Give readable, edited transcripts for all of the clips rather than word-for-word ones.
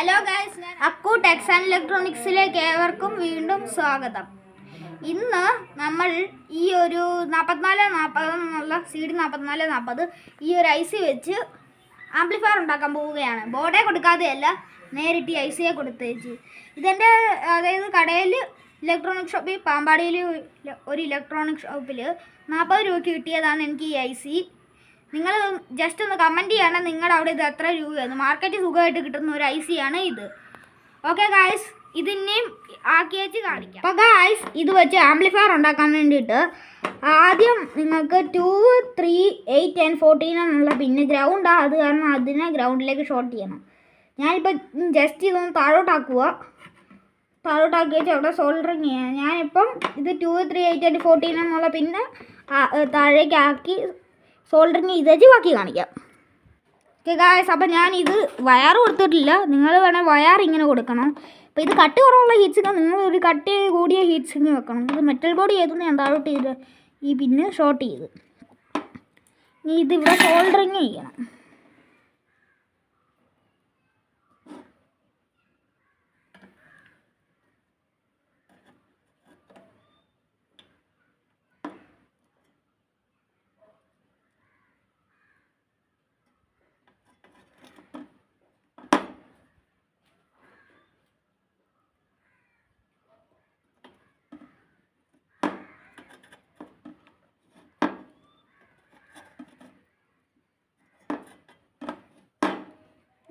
Hello guys, ഞാൻ അക്കു Tex and ഇലക്ട്രോണിക്സിലേക്ക് ഏവർക്കും വീണ്ടും സ്വാഗതം. ഇന്ന് നമ്മൾ ഈ ഒരു 4440 എന്നുള്ള CD 4440 ഈ ഒരു IC വെച്ച് ആംപ്ലിഫയർ ഉണ്ടാക്കാൻ പോവുകയാണ്. ബോർഡേ കൊടുക്കാതെയല്ല, നേരിട്ട് ICയെ കൊടുത്തേച്ച്. ഇതെൻ്റെ അതായത് കടയിൽ ഇലക്ട്രോണിക് ഷോപ്പിൽ പാമ്പാടിയിൽ ഒരു ഇലക്ട്രോണിക് ഷോപ്പിൽ 40 രൂപയ്ക്ക് കിട്ടിയതാണ് എനിക്ക് ഈ IC. നിങ്ങൾ ജസ്റ്റ് ഒന്ന് കമൻറ്റ് ചെയ്യണം നിങ്ങളുടെ അവിടെ ഇത് എത്ര രൂപയാണ്. മാർക്കറ്റിൽ സുഖമായിട്ട് കിട്ടുന്ന ഒരു IC ആണ് ഇത്. ഓക്കെ ഗായ്സ്, ഇതിനെയും ആക്കി വെച്ച് കാണിക്കാം. അപ്പോൾ ഗായ്സ്, ഇത് വെച്ച് ആംപ്ലിഫയർ ഉണ്ടാക്കാൻ വേണ്ടിയിട്ട് ആദ്യം നിങ്ങൾക്ക് 2, 3, 8, 10, 14 എന്നുള്ള പിന്നെ ഗ്രൗണ്ടാണ്. അത് കാരണം അതിനെ ഗ്രൗണ്ടിലേക്ക് ഷോർട്ട് ചെയ്യണം. ഞാനിപ്പോൾ ജസ്റ്റ് ഇതൊന്ന് താഴോട്ടാക്കി വെച്ച് അവിടെ സോൾഡറിങ് ചെയ്യാം. ഞാനിപ്പം ഇത് 2, 3, 8, 10, 14 എന്നുള്ള പിന്നെ താഴേക്കാക്കി സോൾഡറിങ് ചെയ്തേച്ച് ബാക്കി കാണിക്കാം. ഓക്കെ ഗായ്സ്, അപ്പം ഞാനിത് വയർ കൊടുത്തിട്ടില്ല. നിങ്ങൾ വേണേൽ വയർ ഇങ്ങനെ കൊടുക്കണം. അപ്പോൾ ഇത് കട്ടി കുറവുള്ള ഹീറ്റ്സിന് നിങ്ങൾ ഒരു കട്ടി കൂടിയ ഹീറ്റ്സിന് വെക്കണം. ഇത് മെറ്റൽ ബോഡി ചെയ്ത് ഞാൻ താഴോട്ട് ചെയ്ത് ഈ പിന്നെ ഷോർട്ട് ചെയ്ത് ഇനി ഇതിവിടെ സോൾഡറിങ് ചെയ്യണം.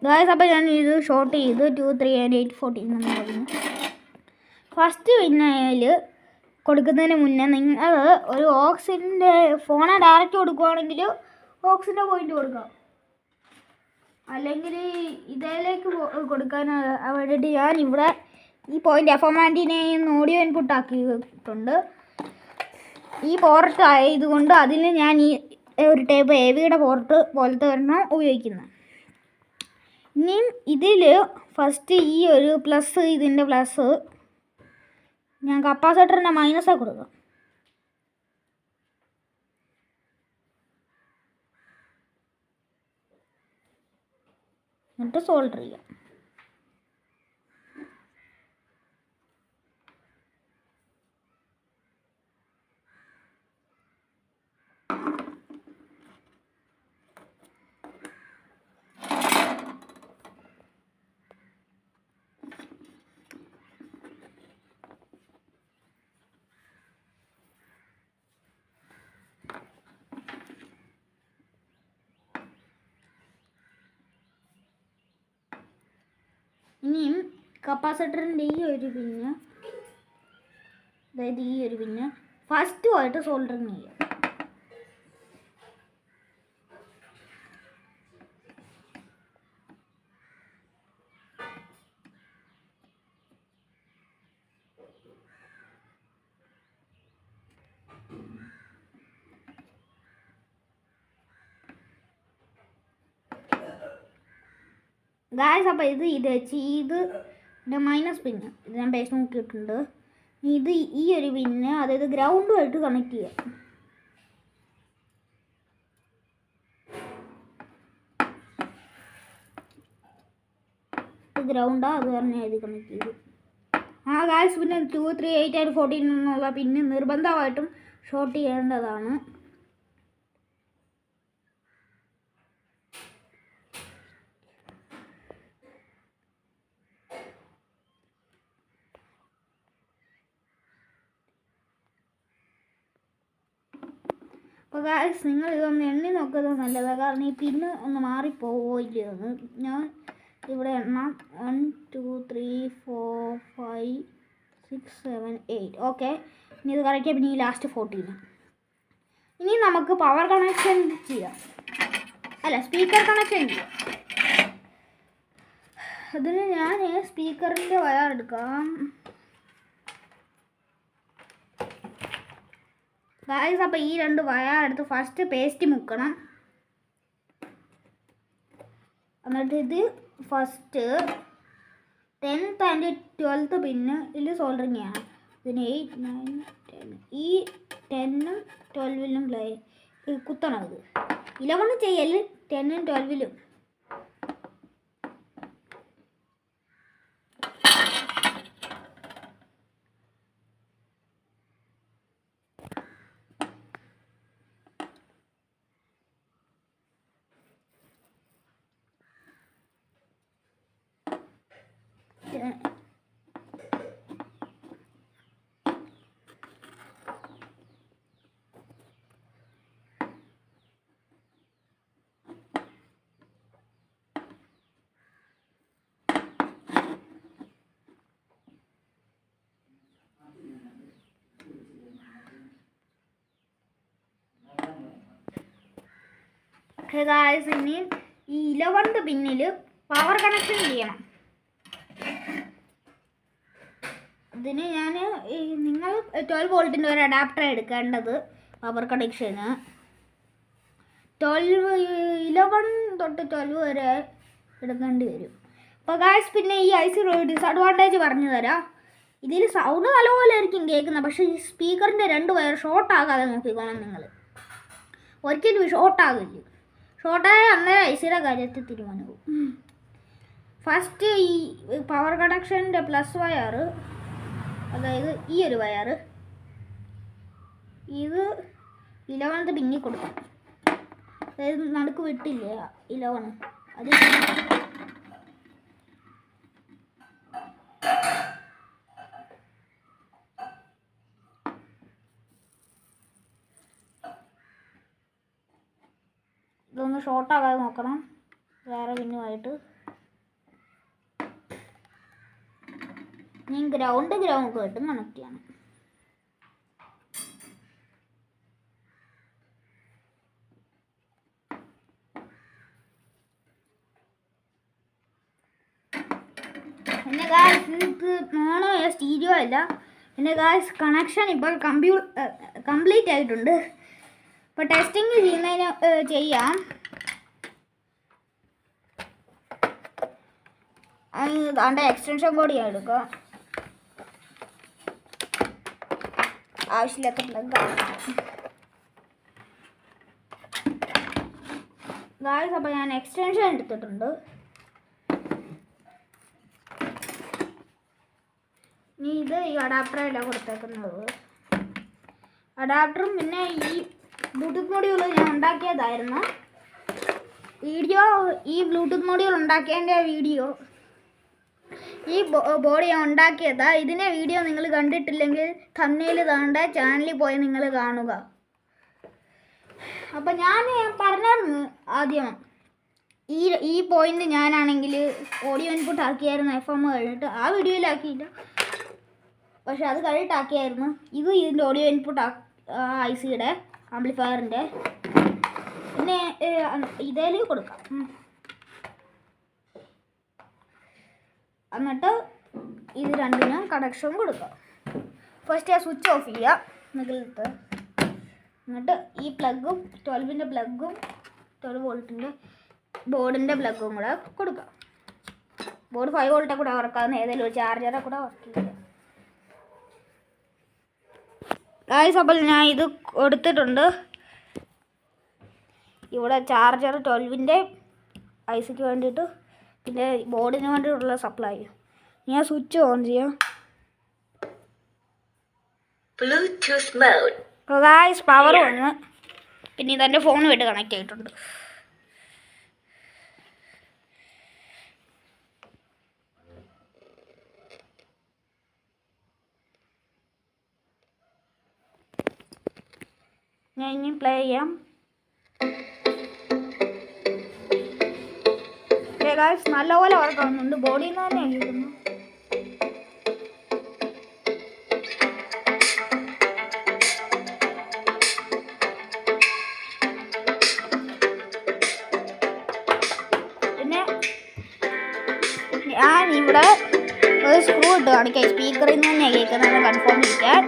ഗായ്സ്, അപ്പോൾ ഞാൻ ഇത് ഷോർട്ട് ചെയ്ത് 2, 3, 8, 14 എന്ന് പറഞ്ഞു. ഫസ്റ്റ് പിന്നയിൽ കൊടുക്കുന്നതിന് മുന്നേ നിങ്ങൾ ഒരു ഓക്സിൻ്റെ ഫോണെ ഡയറക്റ്റ് കൊടുക്കുകയാണെങ്കിൽ ഓക്സിൻ്റെ പോയിൻ്റ് കൊടുക്കാം. അല്ലെങ്കിൽ ഇതിലേക്ക് കൊടുക്കാൻ വേണ്ടിയിട്ട് ഞാൻ ഇവിടെ ഈ പോയിൻ്റ് FM ആൻറ്റിനെയും ഓഡിയോ ഇൻപുട്ട് ആക്കിയിട്ടുണ്ട്. ഈ പോർട്ട് ആയതുകൊണ്ട് അതിന് ഞാൻ ഈ ഒരു ടൈപ്പ് AVയുടെ പോർട്ട് പോലത്തെ ഒരെണ്ണം ഉപയോഗിക്കുന്നത്. ഇനിയും ഇതിൽ ഫസ്റ്റ് ഈ ഒരു പ്ലസ്, ഇതിൻ്റെ പ്ലസ് ഞാൻ കപ്പാസിറ്ററിൻ്റെ മൈനസാണ് കൊടുക്കുക. എന്നിട്ട് സോൾഡർ ചെയ്യാം. ഇനിയും കപ്പാസിറ്ററിൻ്റെ ഈ ഒരു പിന്നെ, അതായത് ഈ ഒരു പിന്നെ ഫസ്റ്റുമായിട്ട് സോൾഡറിങ് ചെയ്യാം. ഗായ്സ്, അപ്പോൾ ഇത് വെച്ച് ഇതിൻ്റെ മൈനസ് പിന്ന് ഇത് ഞാൻ പേസ് നോക്കിയിട്ടുണ്ട്. ഇത് ഈ ഒരു പിന്ന്, അതായത് ഗ്രൗണ്ടുമായിട്ട് കണക്ട് ചെയ്യാം. ഗ്രൗണ്ടാണ്, അത് പറഞ്ഞാൽ ഇത് കണക്ട് ചെയ്തു. ഗായ്സ്, പിന്നെ 2, 3, 8 and 14 എന്നുള്ള പിന്നെ നിർബന്ധമായിട്ടും ഷോർട്ട് ചെയ്യേണ്ടതാണ്. അപ്പോൾ ഗായ്സ്, നിങ്ങൾ ഇതൊന്ന് എണ്ണി നോക്കുന്നത് നല്ലതാണ്. കാരണം ഈ പിന്ന് ഒന്ന് മാറിപ്പോയില്ലെന്ന്. ഞാൻ ഇവിടെ എണ്ണാം. 1, 2, 3, 4, 5, 6, 7, 8. ഓക്കെ, ഇനി ഇത് കറക്റ്റ്. പിന്നെ ഈ ലാസ്റ്റ് 14. ഇനി നമുക്ക് പവർ കണക്ഷൻ ചെയ്യാം, അല്ല സ്പീക്കർ കണക്ഷൻ ചെയ്യാം. അതിന് ഞാൻ സ്പീക്കറിൻ്റെ വയർ എടുക്കാം. ഗായ്സ്, അപ്പോൾ ഈ 2 വയർ എടുത്ത് ഫസ്റ്റ് പേസ്റ്റ് മുക്കണം. എന്നിട്ട് ഇത് ഫസ്റ്റ് 10th and 12th പിന്നെ ഇതിൽ സോൾഡറിങ് ചെയ്യണം. പിന്നെ 8, 9, 10 ഈ 10ഉം 12ലും കുത്തണം. ഇത് 11 ചെയ്യൽ, 10ഉം 12ലും ഗായ്സ് ഇനി ഈ 11th പിന്നിൽ പവർ കണക്ഷൻ ചെയ്യണം. അതിന് ഞാൻ നിങ്ങൾ 12 വോൾട്ടിൻ്റെ ഒരു അഡാപ്റ്റർ എടുക്കേണ്ടത് പവർ കണക്ഷന്. 11 തൊട്ട് 12 വരെ എടുക്കേണ്ടി വരും. അപ്പോൾ ഗായ്സ് പിന്നെ ഈ IC ഡിസഡ്വാൻറ്റേജ് പറഞ്ഞു തരാം. ഇതിൽ സൗണ്ട് നല്ലപോലെ ആയിരിക്കും കേൾക്കുന്നത്, പക്ഷേ ഈ സ്പീക്കറിൻ്റെ 2 വയർ ഷോർട്ട് ആകാതെ നോക്കിക്കോണം നിങ്ങൾ. ഒരിക്കലും ഷോർട്ടാകില്ല. ഷോർട്ടായ അന്നേരം ICയുടെ കാര്യത്തിൽ തീരുമാനമാകും. ഫസ്റ്റ് ഈ പവർ കണക്ഷൻ്റെ പ്ലസ് വയർ, അതായത് ഈ ഒരു വയർ, ഇത് 11th പിന്നി കൊടുക്കണം. അതായത് നടുക്ക് വിട്ടില്ലേ 11, അത് ഇതൊന്ന് ഷോർട്ടാകാതെ നോക്കണം. വേറെ പിന്നുമായിട്ട് ഞാൻ ഗ്രൗണ്ട് ആയിട്ട് കണക്ട് ചെയ്യണം. പിന്നെ ഗായ്സ് ഇത് മോണോ സ്റ്റീരിയോ അല്ല. പിന്നെ ഗായ്സ് കണക്ഷൻ ഇപ്പോൾ കംപ്ലീറ്റ് ആയിട്ടുണ്ട്. ഇപ്പോൾ ടെസ്റ്റിംഗ് ചെയ്യാം. അതിൻ്റെ എക്സ്റ്റൻഷൻ കോഡ് ഞാൻ എടുക്കുക. ആവശ്യമില്ലാത്ത പ്ലഗ് ഗായ്സ്. അപ്പോൾ ഞാൻ എക്സ്റ്റൻഷൻ എടുത്തിട്ടുണ്ട്. ഇനി ഇത് ഈ അഡാപ്റ്ററല്ല കൊടുത്തേക്കുന്നത്. അഡാപ്റ്ററും പിന്നെ ഈ ബ്ലൂടൂത്ത് മൊഡ്യൂൾ ഞാൻ ഉണ്ടാക്കിയതായിരുന്നു. ഈ ബ്ലൂടൂത്ത് മൊഡ്യൂൾ ഉണ്ടാക്കിയതിൻ്റെ വീഡിയോ, ഈ ബോർഡ് ഞാൻ ഉണ്ടാക്കിയതാ. ഇതിൻ്റെ വീഡിയോ നിങ്ങൾ കണ്ടിട്ടില്ലെങ്കിൽ തമ്മിൽ താണ്ട ചാനലിൽ പോയി നിങ്ങൾ കാണുക. അപ്പം ഞാൻ പറഞ്ഞായിരുന്നു ആദ്യം ഈ പോയിന്റ് ഞാനാണെങ്കിൽ ഓഡിയോ ഇൻപുട്ട് ആക്കിയായിരുന്നു FM കഴിഞ്ഞിട്ട്. ആ വീഡിയോയിലാക്കിയില്ല, പക്ഷെ അത് കഴിഞ്ഞിട്ടാക്കിയായിരുന്നു. ഇത് ഇതിൻ്റെ ഓഡിയോ ഇൻപുട്ട് ICയുടെ ആംപ്ലിഫയറിൻ്റെ. പിന്നെ ഇതേൽ കൊടുക്കാം. എന്നിട്ട് ഇത് രണ്ടിനും കണക്ഷൻ കൊടുക്കാം. ഫസ്റ്റ് ആ സ്വിച്ച് ഓഫ് ചെയ്യുക മുകളിലത്തെ. എന്നിട്ട് ഈ പ്ലഗും 12ൻ്റെ പ്ലഗും 12 വോൾട്ടിൻ്റെ ബോർഡിൻ്റെ പ്ലഗും കൂടെ കൊടുക്കാം. ബോർഡ് 5 വോൾട്ടെ കൂടെ വർക്കാവുന്ന ഏതെങ്കിലും ഒരു ചാർജറെ കൂടെ വർക്ക് ചെയ്യുക. ഗായ്സ് അപ്പോൾ ഞാൻ ഇത് കൊടുത്തിട്ടുണ്ട്. ഇവിടെ ചാർജർ 12ൻ്റെ ICക്ക് വേണ്ടിയിട്ട്, പിന്നെ ബോർഡിന് വേണ്ടിയിട്ടുള്ള സപ്ലൈ. ഞാൻ സ്വിച്ച് ഓൺ ചെയ്യാം. Bluetooth mode. ഗായ്സ് പവർ വന്ന്. പിന്നെ ഇതെൻ്റെ ഫോണുമായിട്ട് കണക്ട് ആയിട്ടുണ്ട്. ഞാൻ ഇനി പ്ലേ ചെയ്യാം. ഗായ്സ് നല്ലപോലെ വർക്ക് ആവുന്നുണ്ട്. ബോഡിയിൽ നിന്ന് തന്നെ കേൾക്കുന്നു. പിന്നെ ഞാൻ ഇവിടെ ഒരു സ്ക്രൂ ഇട്ട് കാണിക്കാം. സ്പീക്കറിൽ നിന്ന് തന്നെ കേൾക്കുന്നത് കൺഫേം ചെയ്യാൻ.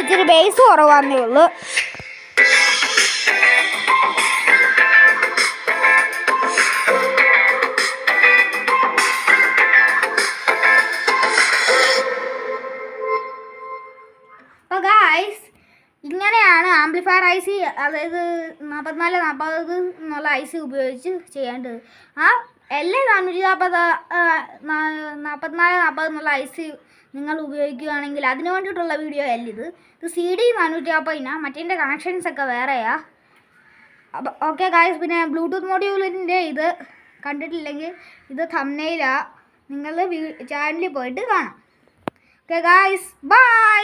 ഇച്ചിരി ബേസ് കുറവാന്നേ ഉള്ളൂ. അപ്പോൾ ഗായ്സ് ഇങ്ങനെയാണ് ആംപ്ലിഫയർ IC, അതായത് 4440 എന്നുള്ള IC ഉപയോഗിച്ച് ചെയ്യേണ്ടത്. LA440 4440 എന്നുള്ള IC നിങ്ങൾ ഉപയോഗിക്കുകയാണെങ്കിൽ അതിന് വേണ്ടിയിട്ടുള്ള വീഡിയോ അല്ല ഇത്. CD 450 മറ്റേതിൻ്റെ കണക്ഷൻസൊക്കെ വേറെയാ. അപ്പോൾ ഓക്കെ ഗായ്സ്. പിന്നെ ബ്ലൂടൂത്ത് മൊഡ്യൂളിൻ്റെ ഇത് കണ്ടിട്ടില്ലെങ്കിൽ ഇത് തംബ്നെയിലാ, നിങ്ങൾ ചാനലിൽ പോയിട്ട് കാണാം. Okay guys, by.